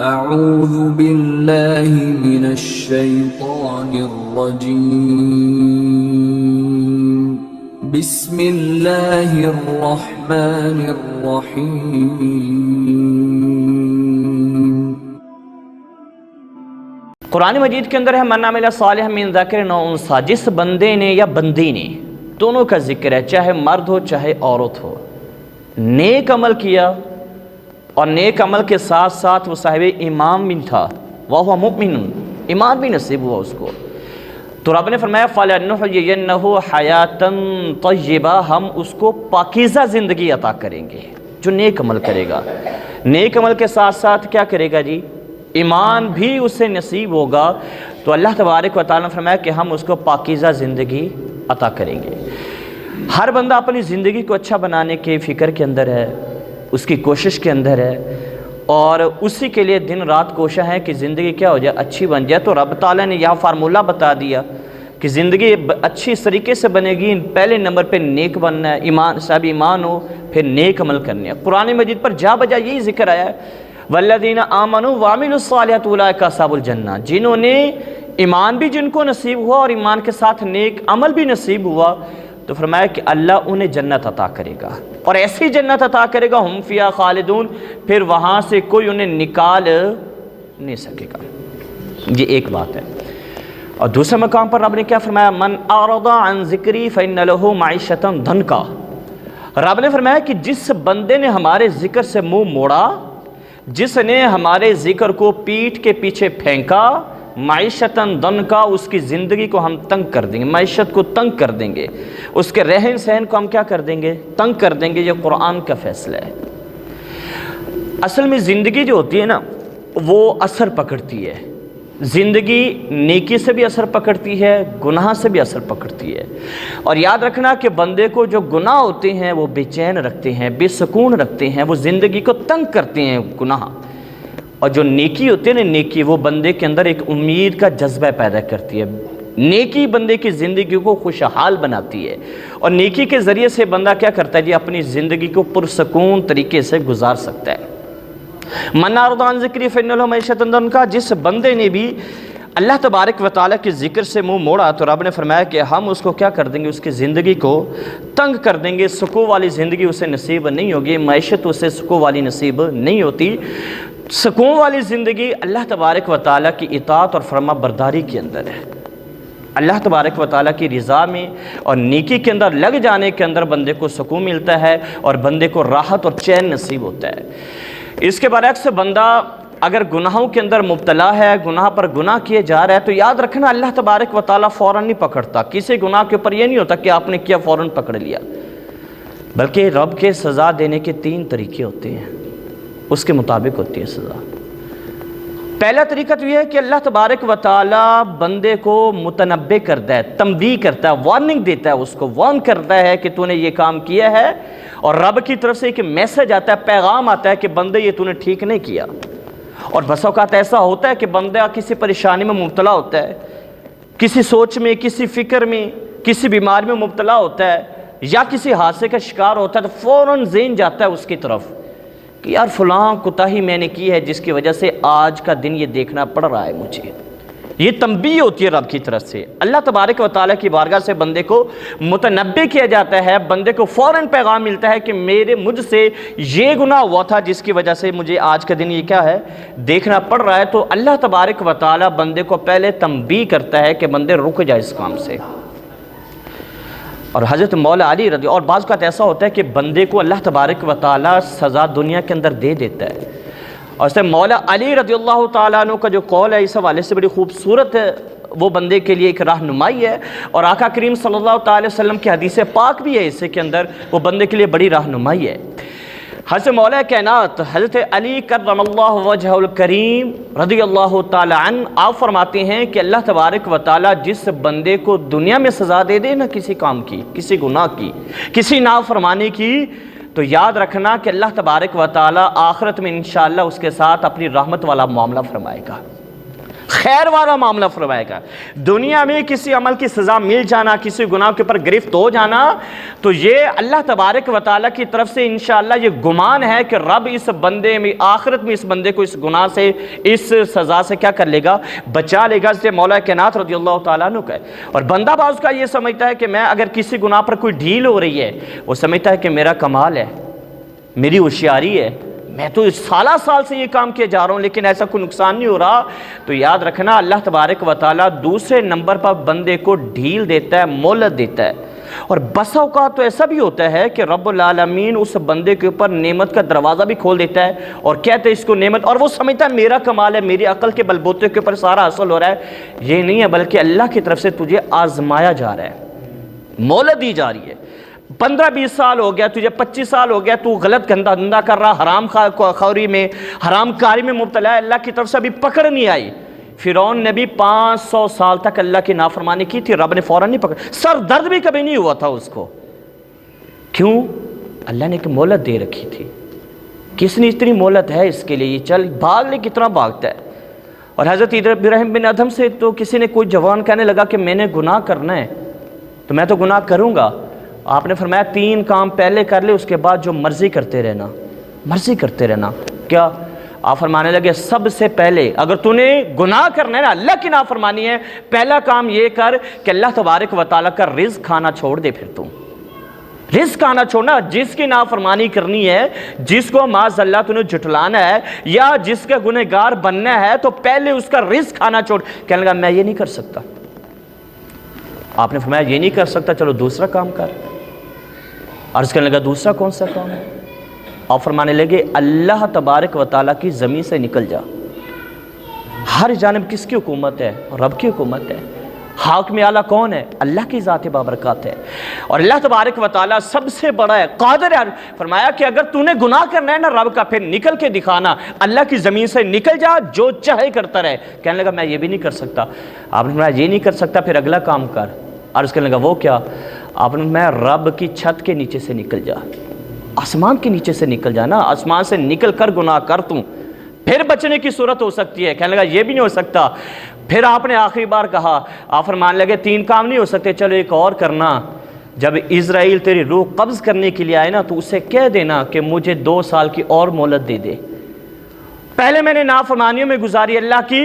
اعوذ باللہ من الشیطان الرجیم بسم اللہ الرحمن الرحیم۔ قرآن مجید کے اندر ہے من عمل صالحا من ذکر او انثی، جس بندے نے یا بندی نے، دونوں کا ذکر ہے، چاہے مرد ہو چاہے عورت ہو، نیک عمل کیا اور نیک عمل کے ساتھ ساتھ وہ صاحب ایمان بھی تھا، وَهُوَ مُؤْمِنٌ، ایمان بھی نصیب ہوا اس کو، تو رب نے فرمایا فَلَنُحْيِيَنَّهُ حَيَاةً طَيِّبَةً، ہم اس کو پاکیزہ زندگی عطا کریں گے جو نیک عمل کرے گا۔ نیک عمل کے ساتھ ساتھ کیا کرے گا جی؟ ایمان بھی اسے نصیب ہوگا، تو اللہ تبارک و تعالیٰ نے فرمایا کہ ہم اس کو پاکیزہ زندگی عطا کریں گے۔ ہر بندہ اپنی زندگی کو اچھا بنانے کے فکر کے اندر ہے، اس کی کوشش کے اندر ہے، اور اسی کے لیے دن رات کوشاں ہے کہ زندگی کیا ہو جائے، اچھی بن جائے۔ تو رب تعالیٰ نے یہاں فارمولہ بتا دیا کہ زندگی اچھی اس طریقے سے بنے گی، پہلے نمبر پہ نیک بننا ہے، ایمان صاحب ایمان ہو، پھر نیک عمل کرنے ہیں۔ قرآن مجید پر جا بجا یہی ذکر آیا ہے والذین آمنوا وعملوا الصالحات اولئک اصحاب الجنہ، جنہوں نے ایمان بھی جن کو نصیب ہوا اور ایمان کے ساتھ نیک عمل بھی نصیب ہوا، تو فرمایا کہ اللہ انہیں جنت عطا کرے گا، اور ایسی جنت عطا کرے گا ہم فیہا خالدون، پھر وہاں سے کوئی انہیں نکال نہیں سکے گا۔ یہ ایک بات ہے۔ اور دوسرے مقام پر رب نے کیا فرمایا؟ من اعرض عن ذکری فإن له معیشۃ ضنکا، رب نے فرمایا کہ جس بندے نے ہمارے ذکر سے منہ موڑا، جس نے ہمارے ذکر کو پیٹھ کے پیچھے پھینکا، معیشتاً ضنکا، اس کی زندگی کو ہم تنگ کر دیں گے، معیشت کو تنگ کر دیں گے، اس کے رہن سہن کو ہم کیا کر دیں گے؟ تنگ کر دیں گے۔ یہ قرآن کا فیصلہ ہے۔ اصل میں زندگی جو ہوتی ہے نا، وہ اثر پکڑتی ہے، زندگی نیکی سے بھی اثر پکڑتی ہے، گناہ سے بھی اثر پکڑتی ہے، اور یاد رکھنا کہ بندے کو جو گناہ ہوتے ہیں وہ بے چین رکھتے ہیں، بے سکون رکھتے ہیں، وہ زندگی کو تنگ کرتے ہیں گناہ، اور جو نیکی ہوتی ہے نا، نیکی وہ بندے کے اندر ایک امید کا جذبہ پیدا کرتی ہے، نیکی بندے کی زندگی کو خوشحال بناتی ہے، اور نیکی کے ذریعے سے بندہ کیا کرتا ہے جی؟ اپنی زندگی کو پرسکون طریقے سے گزار سکتا ہے۔ من اعرض عن ذکری فإن له معیشۃ ضنکا، جس بندے نے بھی اللہ تبارک و تعالیٰ کے ذکر سے منہ موڑا، تو رب نے فرمایا کہ ہم اس کو کیا کر دیں گے؟ اس کی زندگی کو تنگ کر دیں گے، سکون والی زندگی اسے نصیب نہیں ہوگی، معیشت اسے سکون والی نصیب نہیں ہوتی۔ سکون والی زندگی اللہ تبارک و تعالیٰ کی اطاعت اور فرما برداری کے اندر ہے، اللہ تبارک و تعالیٰ کی رضا میں اور نیکی کے اندر لگ جانے کے اندر بندے کو سکون ملتا ہے، اور بندے کو راحت اور چین نصیب ہوتا ہے۔ اس کے برعکس بندہ اگر گناہوں کے اندر مبتلا ہے، گناہ پر گناہ کیے جا رہا ہے، تو یاد رکھنا اللہ تبارک و تعالیٰ فوراً نہیں پکڑتا، کسی گناہ کے اوپر یہ نہیں ہوتا کہ آپ نے کیا فوراً پکڑ لیا، بلکہ رب کے سزا دینے کے 3 طریقے ہوتے ہیں، اس کے مطابق ہوتی ہے سزا۔ پہلا طریقہ تو یہ ہے کہ اللہ تبارک و تعالیٰ بندے کو متنبہ کرتا ہے، تنبیہ کرتا ہے، وارننگ دیتا ہے، اس کو وارن کرتا ہے کہ تو نے یہ کام کیا ہے، اور رب کی طرف سے ایک میسج آتا ہے، پیغام آتا ہے کہ بندے یہ تو نے ٹھیک نہیں کیا۔ اور بس اوقات ایسا ہوتا ہے کہ بندہ کسی پریشانی میں مبتلا ہوتا ہے، کسی سوچ میں، کسی فکر میں، کسی بیماری میں مبتلا ہوتا ہے، یا کسی حادثے کا شکار ہوتا ہے، تو فوراً ذہن جاتا ہے اس کی طرف کہ یار فلاں کوتاہی میں نے کی ہے جس کی وجہ سے آج کا دن یہ دیکھنا پڑ رہا ہے مجھے۔ یہ تنبیہ ہوتی ہے رب کی طرف سے، اللہ تبارک و تعالیٰ کی بارگاہ سے بندے کو متنبہ کیا جاتا ہے، بندے کو فوراً پیغام ملتا ہے کہ مجھ سے یہ گناہ ہوا تھا جس کی وجہ سے مجھے آج کا دن یہ کیا ہے دیکھنا پڑ رہا ہے۔ تو اللہ تبارک و تعالیٰ بندے کو پہلے تنبیہ کرتا ہے کہ بندے رک جائے اس کام سے۔ اور حضرت مولا علی رضی، اور بعض اوقات ایسا ہوتا ہے کہ بندے کو اللہ تبارک و تعالیٰ سزا دنیا کے اندر دے دیتا ہے، اور اس سے مولا علی رضی اللہ تعالیٰ عنہ کا جو قول ہے اس حوالے سے بڑی خوبصورت ہے، وہ بندے کے لیے ایک رہنمائی ہے، اور آقا کریم صلی اللہ تعالی وسلم کی حدیث پاک بھی ہے اس کے اندر، وہ بندے کے لیے بڑی رہنمائی ہے۔ حضرت مولا کائنات حضرت علی کرم اللہ وجہ الکریم رضی اللہ تعالی عنہ آپ فرماتے ہیں کہ اللہ تبارک و تعالی جس بندے کو دنیا میں سزا دے دے نا کسی کام کی، کسی گناہ کی، کسی نافرمانی کی، تو یاد رکھنا کہ اللہ تبارک و تعالی آخرت میں انشاءاللہ اس کے ساتھ اپنی رحمت والا معاملہ فرمائے گا۔ خیر والا معاملہ فرمائے گا۔ دنیا میں کسی عمل کی سزا مل جانا، کسی گناہ کے اوپر گرفت ہو جانا، تو یہ اللہ تبارک و تعالیٰ کی طرف سے انشاءاللہ یہ گمان ہے کہ رب اس بندے میں آخرت میں اس بندے کو اس گناہ سے، اس سزا سے کیا کر لے گا، بچا لے گا۔ جیسے مولا کائنات رضی اللہ تعالیٰ عنہ کا ہے۔ اور بندہ باز کا یہ سمجھتا ہے کہ میں اگر کسی گناہ پر کوئی ڈھیل ہو رہی ہے، وہ سمجھتا ہے کہ میرا کمال ہے، میری ہوشیاری ہے، میں تو سالہ سال سے یہ کام کیے جا رہا ہوں لیکن ایسا کوئی نقصان نہیں ہو رہا۔ تو یاد رکھنا اللہ تبارک و تعالیٰ دوسرے نمبر پر بندے کو ڈھیل دیتا ہے، مہلت دیتا ہے۔ اور بسا اوقات تو ایسا بھی ہوتا ہے کہ رب العالمین اس بندے کے اوپر نعمت کا دروازہ بھی کھول دیتا ہے اور کہتے ہیں اس کو نعمت، اور وہ سمجھتا ہے میرا کمال ہے، میری عقل کے بل بوتے کے اوپر سارا حاصل ہو رہا ہے۔ یہ نہیں ہے، بلکہ اللہ کی طرف سے تجھے آزمایا جا رہا ہے، مہلت دی جا رہی ہے۔ 15-20 سال ہو گیا تجھے، 25 سال ہو گیا تو غلط گندا دھندا کر رہا، حرام خوری میں، حرام کاری میں مبتلا ہے، اللہ کی طرف سے ابھی پکڑ نہیں آئی۔ فرعون نے بھی 500 سال تک اللہ کی نافرمانی کی تھی، رب نے فوراً نہیں پکڑا، سر درد بھی کبھی نہیں ہوا تھا اس کو۔ کیوں؟ اللہ نے ایک مہلت دے رکھی تھی۔ کس نے اتنی مہلت ہے اس کے لیے؟ چل بھاگ لے، کتنا بھاگتا ہے۔ اور حضرت ابراہیم بن ادھم سے تو کسی نے کوئی جوان کہنے لگا کہ میں نے گناہ کرنا ہے تو میں تو گناہ کروں گا۔ آپ نے فرمایا 3 کام پہلے کر لے، اس کے بعد جو مرضی کرتے رہنا، مرضی کرتے رہنا۔ کیا؟ آپ فرمانے لگے سب سے پہلے اگر تو نے گناہ کرنا ہے نا، اللہ کی نافرمانی ہے، پہلا کام یہ کر کہ اللہ تبارک و تعالیٰ کا رزق کھانا چھوڑ دے۔ پھر تم رزق کھانا چھوڑنا، جس کی نافرمانی کرنی ہے، جس کو معاذ اللہ تو نے جھٹلانا ہے یا جس کا گنہگار بننا ہے، تو پہلے اس کا رزق کھانا چھوڑ۔ کہنے لگا میں یہ نہیں کر سکتا۔ آپ نے فرمایا یہ نہیں کر سکتا، چلو دوسرا کام کر۔ عرض کرنے لگا دوسرا کون سا کام ہے؟ اور فرمانے لگے اللہ تبارک و تعالیٰ کی زمین سے نکل جا۔ ہر جانب کس کی حکومت ہے؟ رب کی حکومت ہے۔ حاکم اعلیٰ کون ہے؟ اللہ کی ذات بابرکات ہے، اور اللہ تبارک و تعالیٰ سب سے بڑا ہے، قادر ہے۔ فرمایا کہ اگر تو نے گناہ کرنا ہے نا رب کا، پھر نکل کے دکھانا، اللہ کی زمین سے نکل جا، جو چاہے کرتا رہے۔ کہنے لگا میں یہ بھی نہیں کر سکتا۔ آپ نے فرمایا یہ نہیں کر سکتا، پھر اگلا کام کر۔ عرض کرنے لگا وہ کیا؟ آپ نے میں رب کی چھت کے نیچے سے نکل جا، آسمان کے نیچے سے نکل جا نا، آسمان سے نکل کر گناہ کر تم، پھر بچنے کی صورت ہو سکتی ہے۔ کہنے لگا یہ بھی نہیں ہو سکتا۔ پھر آپ نے آخری بار کہا، آپ فرمانے لگے 3 کام نہیں ہو سکتے، چلو ایک اور کرنا۔ جب اسرائیل تیری روح قبض کرنے کے لیے آئے نا، تو اسے کہہ دینا کہ مجھے 2 سال کی اور مہلت دے دے۔ پہلے میں نے نافرمانیوں میں گزاری، اللہ کی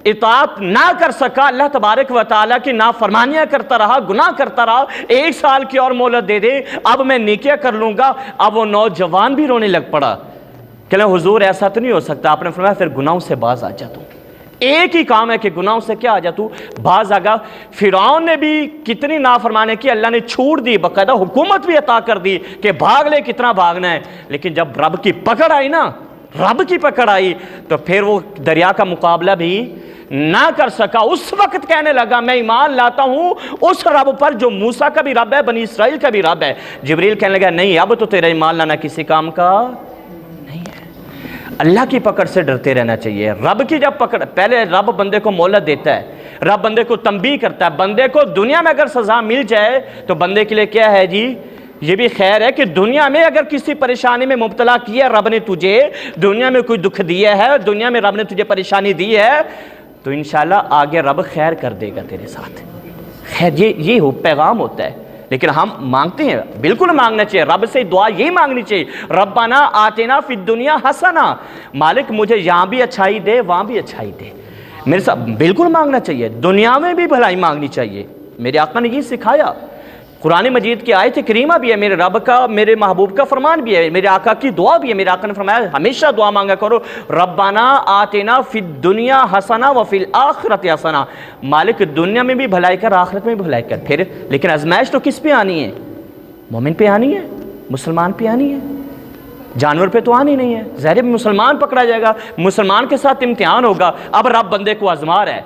اطاعت نہ کر سکا، اللہ تبارک و تعالیٰ کی نافرمانیاں کرتا رہا، گناہ کرتا رہا، 1 سال کی اور مہلت دے دے، اب میں نیکیاں کر لوں گا۔ اب وہ نوجوان بھی رونے لگ پڑا، کہ حضور ایسا تو نہیں ہو سکتا۔ آپ نے فرمایا پھر گناہوں سے باز آ جا تو، ایک ہی کام ہے کہ گناہوں سے کیا آ جا تو، باز آ گا۔ فرعون نے بھی کتنی نافرمانی کی، اللہ نے چھوڑ دی، باقاعدہ حکومت بھی عطا کر دی کہ بھاگ لے، کتنا بھاگنا ہے۔ لیکن جب رب کی پکڑ آئی نا، رب کی پکڑ آئی، تو پھر وہ دریا کا مقابلہ بھی نہ کر سکا۔ اس وقت کہنے لگا میں ایمان لاتا ہوں اس رب پر جو موسیٰ کا بھی رب ہے، بنی اسرائیل کا بھی رب ہے۔ جبریل کہنے لگا نہیں، اب تو تیرا ایمان لانا کسی کام کا نہیں ہے۔ اللہ کی پکڑ سے ڈرتے رہنا چاہیے۔ رب کی جب پکڑ، پہلے رب بندے کو مہلت دیتا ہے، رب بندے کو تنبیہ کرتا ہے۔ بندے کو دنیا میں اگر سزا مل جائے تو بندے کے لیے کیا ہے جی؟ یہ بھی خیر ہے کہ دنیا میں اگر کسی پریشانی میں مبتلا کیا، رب نے تجھے دنیا میں کوئی دکھ دیا ہے، دنیا میں رب نے تجھے پریشانی دی ہے، تو انشاءاللہ آگے رب خیر کر دے گا تیرے ساتھ۔ خیر یہ پیغام ہوتا ہے۔ لیکن ہم مانگتے ہیں، بالکل مانگنا چاہیے، رب سے دعا یہی مانگنی چاہیے، ربنا آتنا فی الدنیا حسنہ، مالک مجھے یہاں بھی اچھائی دے، وہاں بھی اچھائی دے۔ میرے ساتھ بالکل مانگنا چاہیے، دنیا میں بھی بھلائی مانگنی چاہیے۔ میرے آقا نے یہ سکھایا، قرآن مجید کی آیت کریمہ بھی ہے، میرے رب کا، میرے محبوب کا فرمان بھی ہے، میرے آقا کی دعا بھی ہے۔ میرے آقا نے فرمایا ہمیشہ دعا مانگا کرو، ربنا آتنا فی الدنیا حسنہ وفی الآخرۃ حسنہ، مالک دنیا میں بھی بھلائی کر، آخرت میں بھی بھلائی کر۔ پھر لیکن آزمائش تو کس پہ آنی ہے؟ مومن پہ آنی ہے، مسلمان پہ آنی ہے، جانور پہ تو آنی نہیں ہے۔ ظاہر مسلمان پکڑا جائے گا، مسلمان کے ساتھ امتحان ہوگا۔ اب رب بندے کو آزما رہا ہے،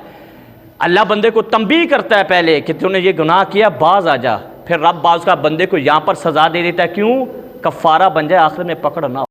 اللہ بندے کو تنبیہ کرتا ہے پہلے کہ تو نے یہ گناہ کیا، باز آ جا۔ پھر رب باز کا بندے کو یہاں پر سزا دے دیتا ہے، کیوں؟ کفارہ بن جائے، آخر میں پکڑ نہ ہو۔